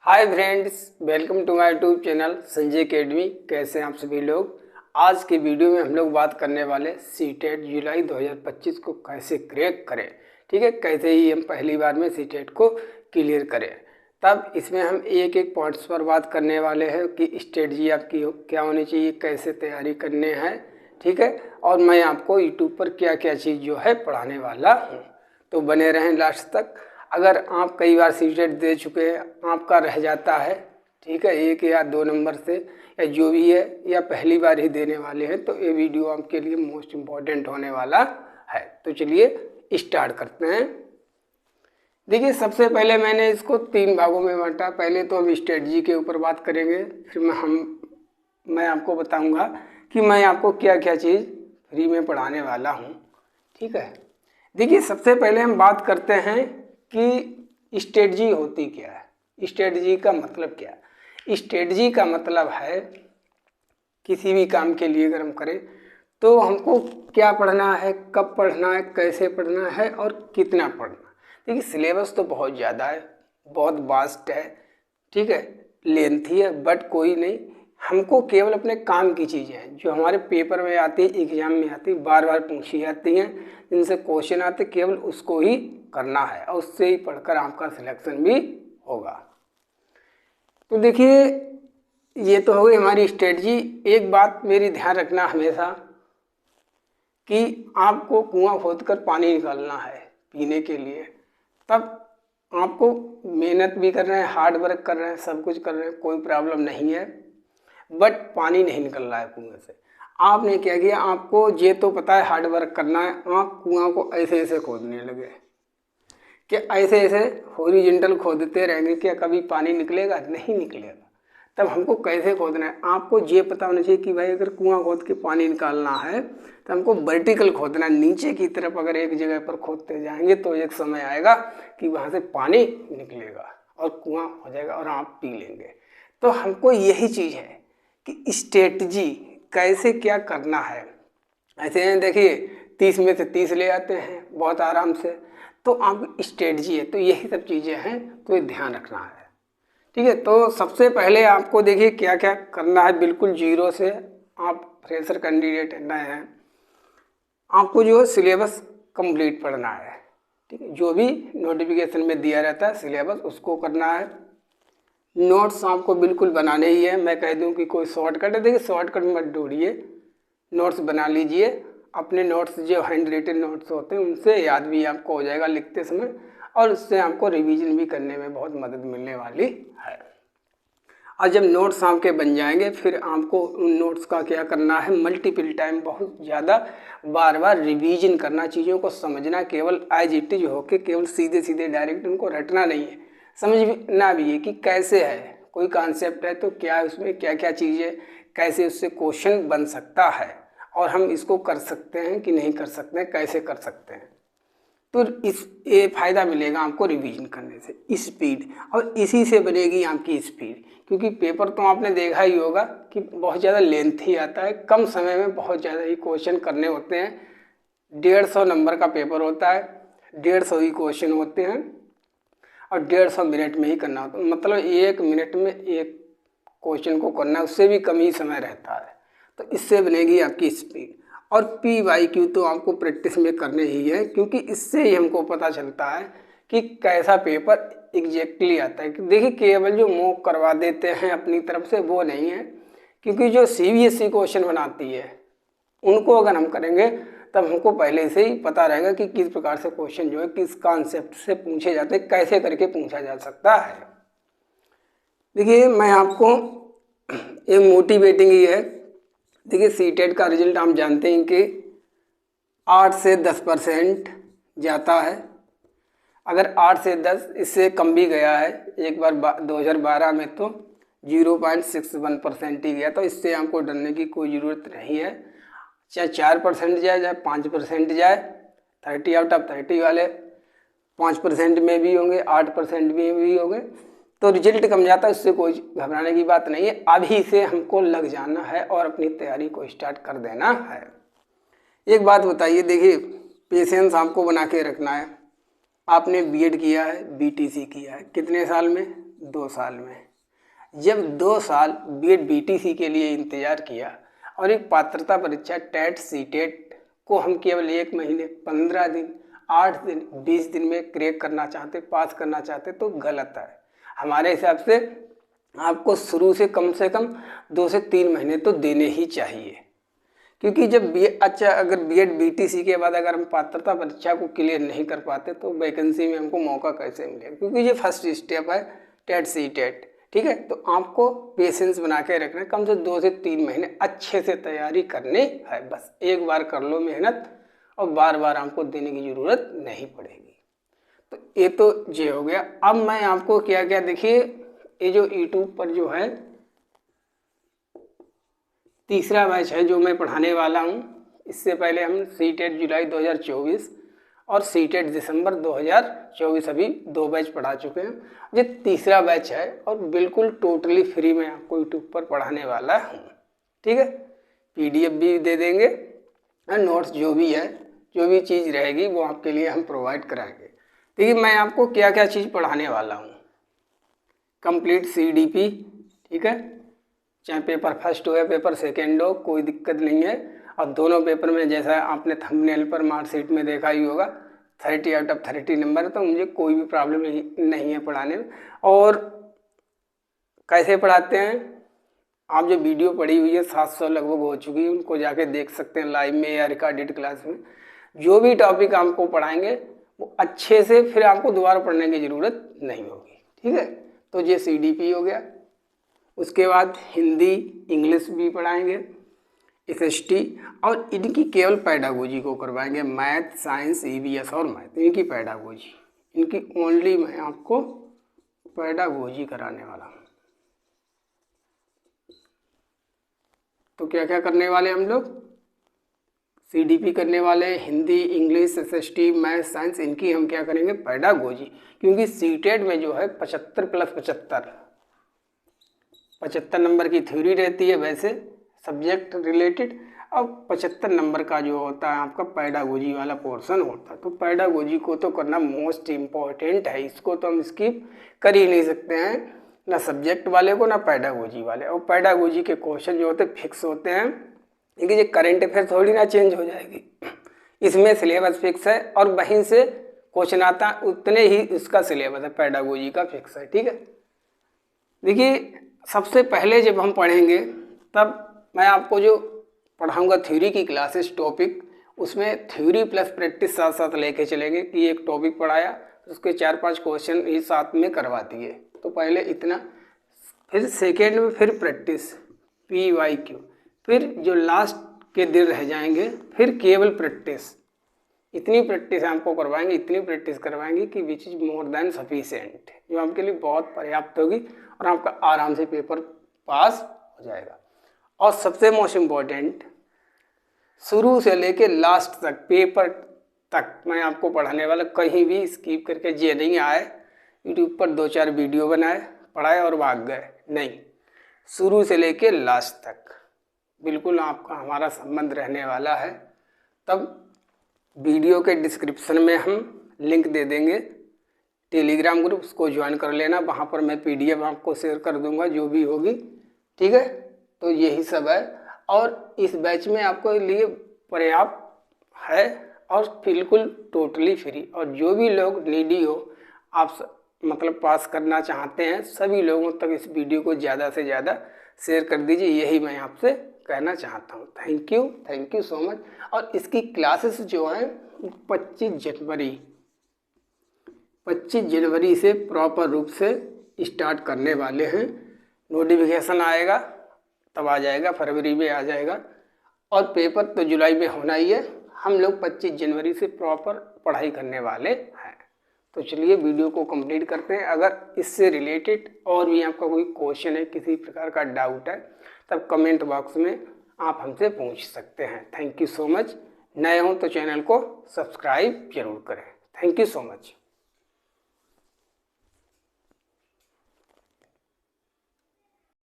Hi friends, welcome to my YouTube channel Sanjay academy. कैसे हैं आप सभी लोग। आज के वीडियो में हम लोग बात करने वाले सीटेट जुलाई 2025 को कैसे क्रैक करें। ठीक है, कैसे ही हम पहली बार में सीटेट को क्लियर करें। तब इसमें हम एक एक पॉइंट्स पर बात करने वाले हैं कि स्ट्रेटजी आपकी क्या होनी चाहिए, कैसे तैयारी करने हैं। ठीक है, और मैं आपको यूट्यूब पर क्या क्या चीज़ जो है पढ़ाने वाला हूँ, तो बने रहें लास्ट तक। अगर आप कई बार सीटेट दे चुके हैं, आपका रह जाता है, ठीक है, 1 या 2 नंबर से या जो भी है, या पहली बार ही देने वाले हैं, तो ये वीडियो आपके लिए मोस्ट इम्पॉर्टेंट होने वाला है। तो चलिए स्टार्ट करते हैं। देखिए, सबसे पहले मैंने इसको 3 भागों में बांटा। पहले तो हम स्ट्रेटजी के ऊपर बात करेंगे, फिर मैं आपको बताऊंगा कि मैं आपको क्या क्या चीज़ फ्री में पढ़ाने वाला हूँ। ठीक है, देखिए सबसे पहले हम बात करते हैं कि स्ट्रेटजी होती क्या है। स्ट्रेटजी का मतलब क्या है। स्ट्रेटजी का मतलब है किसी भी काम के लिए अगर हम करें तो हमको क्या पढ़ना है, कब पढ़ना है, कैसे पढ़ना है और कितना पढ़ना है। देखिए सिलेबस तो बहुत ज़्यादा है, बहुत वास्ट है, ठीक है, लेंथी है, बट कोई नहीं। हमको केवल अपने काम की चीज़ें हैं जो हमारे पेपर में आती है, एग्जाम में आती है, बार बार पूछी जाती हैं, जिनसे क्वेश्चन आते, केवल उसको ही करना है और उससे ही पढ़कर आपका सिलेक्शन भी होगा। तो देखिए ये तो हो गई हमारी स्ट्रेटजी। एक बात मेरी ध्यान रखना हमेशा कि आपको कुआं खोदकर पानी निकालना है पीने के लिए, तब आपको मेहनत भी कर रहे हैं, हार्ड वर्क कर रहे हैं, सब कुछ कर रहे हैं, कोई प्रॉब्लम नहीं है, बट पानी नहीं निकल रहा है कुएं से। आपने क्या किया, आपको ये तो पता है हार्ड वर्क करना है, आप कुआं को ऐसे ऐसे खोदने लगे कि ऐसे ऐसे हॉरिजॉन्टल खोदते रहेंगे, क्या कभी पानी निकलेगा? नहीं निकलेगा। तब हमको कैसे खोदना है, आपको ये पता होना चाहिए कि भाई अगर कुआं खोद के पानी निकालना है तो हमको वर्टिकल खोदना है, नीचे की तरफ। अगर एक जगह पर खोदते जाएंगे तो एक समय आएगा कि वहाँ से पानी निकलेगा और कुआं हो जाएगा और आप पी लेंगे। तो हमको यही चीज़ है कि स्ट्रेटजी कैसे क्या करना है। ऐसे हैं, देखिए 30 में से 30 ले आते हैं बहुत आराम से, तो आप स्ट्रेटजी है, तो यही सब चीज़ें हैं, तो ये ध्यान रखना है। ठीक है, तो सबसे पहले आपको देखिए क्या क्या करना है। बिल्कुल जीरो से, आप फ्रेशर कैंडिडेट नए हैं, आपको जो है सिलेबस कंप्लीट पढ़ना है। ठीक है, जो भी नोटिफिकेशन में दिया रहता है सिलेबस उसको करना है। नोट्स आपको बिल्कुल बनाने ही है। मैं कह दूं कि कोई शॉर्टकट है, देखिए शॉर्टकट मत ढूंढिए, नोट्स बना लीजिए। अपने नोट्स जो हैंड रिटन नोट्स होते हैं उनसे याद भी आपको हो जाएगा लिखते समय, और उससे आपको रिवीजन भी करने में बहुत मदद मिलने वाली है। और जब नोट्स आपके बन जाएंगे फिर आपको उन नोट्स का क्या करना है, मल्टीपल टाइम, बहुत ज़्यादा बार बार रिवीजन करना, चीज़ों को समझना, केवल एज इट इज होके केवल सीधे सीधे डायरेक्ट उनको रटना नहीं है, समझना भी है कि कैसे है, कोई कॉन्सेप्ट है तो क्या है उसमें, क्या क्या चीज़ें, कैसे उससे क्वेश्चन बन सकता है और हम इसको कर सकते हैं कि नहीं कर सकते हैं, कैसे कर सकते हैं। तो ये फ़ायदा मिलेगा आपको रिवीजन करने से, स्पीड, और इसी से बनेगी आपकी स्पीड। क्योंकि पेपर तो आपने देखा ही होगा कि बहुत ज़्यादा लेंथी आता है, कम समय में बहुत ज़्यादा ही क्वेश्चन करने होते हैं। 150 नंबर का पेपर होता है, 150 ही क्वेश्चन होते हैं और 150 मिनट में ही करना होता है। मतलब 1 मिनट में एक क्वेश्चन को करना, उससे भी कम ही समय रहता है। तो इससे बनेगी आपकी स्पीड। और PYQ तो आपको प्रैक्टिस में करने ही है, क्योंकि इससे ही हमको पता चलता है कि कैसा पेपर एग्जैक्टली आता है। देखिए केवल जो मॉक करवा देते हैं अपनी तरफ से वो नहीं है, क्योंकि जो CBSE क्वेश्चन बनाती है उनको अगर हम करेंगे तब हमको पहले से ही पता रहेगा कि किस प्रकार से क्वेश्चन जो है किस कॉन्सेप्ट से पूछे जाते हैं, कैसे करके पूछा जा सकता है। देखिए मैं आपको एक मोटिवेटिंग ही है। देखिए सीटेट का रिजल्ट हम जानते हैं कि 8 से 10% जाता है। अगर 8 से 10 इससे कम भी गया है, एक बार 2012 में तो 0.61% ही गया, तो इससे हमको डरने की कोई ज़रूरत नहीं है। चाहे 4% जाए, चाहे 5% जाए, 30 आउट ऑफ 30 वाले 5% में भी होंगे, 8% में भी होंगे, तो रिजल्ट कम जाता है, इससे कोई घबराने की बात नहीं है। अभी से हमको लग जाना है और अपनी तैयारी को स्टार्ट कर देना है। एक बात बताइए, देखिए पेशेंस आपको बना के रखना है। आपने बीएड किया है, BTC किया है, कितने साल में? 2 साल में। जब 2 साल बीएड बीटीसी के लिए इंतज़ार किया और एक पात्रता परीक्षा टेट सीटेट को हम केवल 1 महीने, 15 दिन, 8 दिन, 20 दिन में क्रैक करना चाहते, पास करना चाहते तो गलत है। हमारे हिसाब से आपको शुरू से कम 2 से 3 महीने तो देने ही चाहिए, क्योंकि जब अगर बीएड बीटीसी के बाद अगर हम पात्रता परीक्षा को क्लियर नहीं कर पाते तो वैकेंसी में हमको मौका कैसे मिलेगा, क्योंकि ये फर्स्ट स्टेप है टेट सीटेट। ठीक है, तो आपको पेशेंस बना के रखना है, कम से 2 से 3 महीने अच्छे से तैयारी करनी है। बस एक बार कर लो मेहनत और बार बार आपको देने की ज़रूरत नहीं पड़ेगी। तो ये तो ये हो गया। अब मैं आपको क्या क्या, देखिए ये जो यूट्यूब पर जो है तीसरा बैच है जो मैं पढ़ाने वाला हूँ। इससे पहले हम सीटेट जुलाई 2024 और सीटेट दिसंबर 2024 अभी 2 बैच पढ़ा चुके हैं। ये तीसरा बैच है और बिल्कुल टोटली फ्री में आपको यूट्यूब पर पढ़ाने वाला हूँ। ठीक है, पीडीएफ भी दे देंगे और नोट्स जो भी है, जो भी चीज़ रहेगी वो आपके लिए हम प्रोवाइड कराएंगे। देखिए मैं आपको क्या क्या चीज़ पढ़ाने वाला हूँ। कंप्लीट सीडीपी, ठीक है, चाहे पेपर फर्स्ट हो या पेपर सेकेंड हो, कोई दिक्कत नहीं है। और दोनों पेपर में जैसा आपने थंबनेल पर मार्कशीट में देखा ही होगा 30 आउट ऑफ 30 नंबर, तो मुझे कोई भी प्रॉब्लम नहीं है पढ़ाने में। और कैसे पढ़ाते हैं, आप जो वीडियो पढ़ी हुई है 700 लगभग हो चुकी है, उनको जाके देख सकते हैं लाइव में या रिकॉर्डेड क्लास में। जो भी टॉपिक आपको पढ़ाएंगे वो अच्छे से, फिर आपको दोबारा पढ़ने की ज़रूरत नहीं होगी। ठीक है, तो ये सीडीपी हो गया। उसके बाद हिंदी इंग्लिश भी पढ़ाएंगे, एसएसटी, और इनकी केवल पैडागोजी को करवाएंगे। मैथ, साइंस, ईवीएस और मैथ, इनकी पैडागोजी, इनकी ओनली मैं आपको पैडागोजी कराने वाला हूँ। तो क्या क्या करने वाले हम लोग, सीडीपी करने वाले, Hindi, English, SST, math, science, इनकी हम क्या करेंगे पैडागोजी। क्योंकि सीटेट में जो है 75 + 75 नंबर की थ्योरी रहती है वैसे सब्जेक्ट रिलेटेड, अब 75 नंबर का जो होता है आपका पैडागोजी वाला पोर्शन होता है। तो पैडागोजी को तो करना मोस्ट इम्पॉर्टेंट है, इसको तो हम स्किप कर ही नहीं सकते हैं, ना सब्जेक्ट वाले को ना पैडागोजी वाले। और पैडागोजी के क्वेश्चन जो होते हैं फिक्स होते हैं, क्योंकि ये करंट अफेयर थोड़ी ना चेंज हो जाएगी, इसमें सिलेबस फिक्स है और वहीं से क्वेश्चन आता उतने ही इसका सिलेबस है, पैडागोजी का फिक्स है। ठीक है, देखिए सबसे पहले जब हम पढ़ेंगे तब मैं आपको जो पढ़ाऊंगा थ्योरी की क्लासेस टॉपिक, उसमें थ्योरी प्लस प्रैक्टिस साथ साथ लेके चलेंगे कि एक टॉपिक पढ़ाया उसके 4-5 क्वेश्चन ही साथ में करवा दिए। तो पहले इतना, फिर सेकेंड में फिर प्रैक्टिस PYQ, फिर जो लास्ट के दिन रह जाएंगे फिर केवल प्रैक्टिस। इतनी प्रैक्टिस आपको करवाएंगे, इतनी प्रैक्टिस करवाएंगे कि which is more than sufficient, जो आपके लिए बहुत पर्याप्त होगी और आपका आराम से पेपर पास हो जाएगा। और सबसे मोस्ट इम्पॉर्टेंट, शुरू से लेके लास्ट तक पेपर तक मैं आपको पढ़ाने वाला, कहीं भी स्किप करके ये नहीं आए यूट्यूब पर 2-4 वीडियो बनाए, पढ़ाए और भाग गए, नहीं, शुरू से लेके लास्ट तक बिल्कुल आपका हमारा संबंध रहने वाला है। तब वीडियो के डिस्क्रिप्शन में हम लिंक दे देंगे टेलीग्राम ग्रुप, उसको ज्वाइन कर लेना, वहाँ पर मैं PDF आपको शेयर कर दूंगा जो भी होगी। ठीक है, तो यही सब है और इस बैच में आपको लिए पर्याप्त है और बिल्कुल टोटली फ्री। और जो भी लोग नीडी हो, आप मतलब पास करना चाहते हैं, सभी लोगों तक इस वीडियो को ज़्यादा से ज़्यादा शेयर कर दीजिए, यही मैं आपसे कहना चाहता हूँ। Thank you so much. और इसकी क्लासेस जो हैं 25 जनवरी से प्रॉपर रूप से स्टार्ट करने वाले हैं। नोटिफिकेशन आएगा तब आ जाएगा, फरवरी में आ जाएगा, और पेपर तो जुलाई में होना ही है। हम लोग 25 जनवरी से प्रॉपर पढ़ाई करने वाले हैं। तो चलिए वीडियो को कंप्लीट करते हैं। अगर इससे रिलेटेड और भी आपका कोई क्वेश्चन है, किसी प्रकार का डाउट है, तब कमेंट बॉक्स में आप हमसे पूछ सकते हैं। Thank you so much. नए हों तो चैनल को सब्सक्राइब जरूर करें। Thank you so much.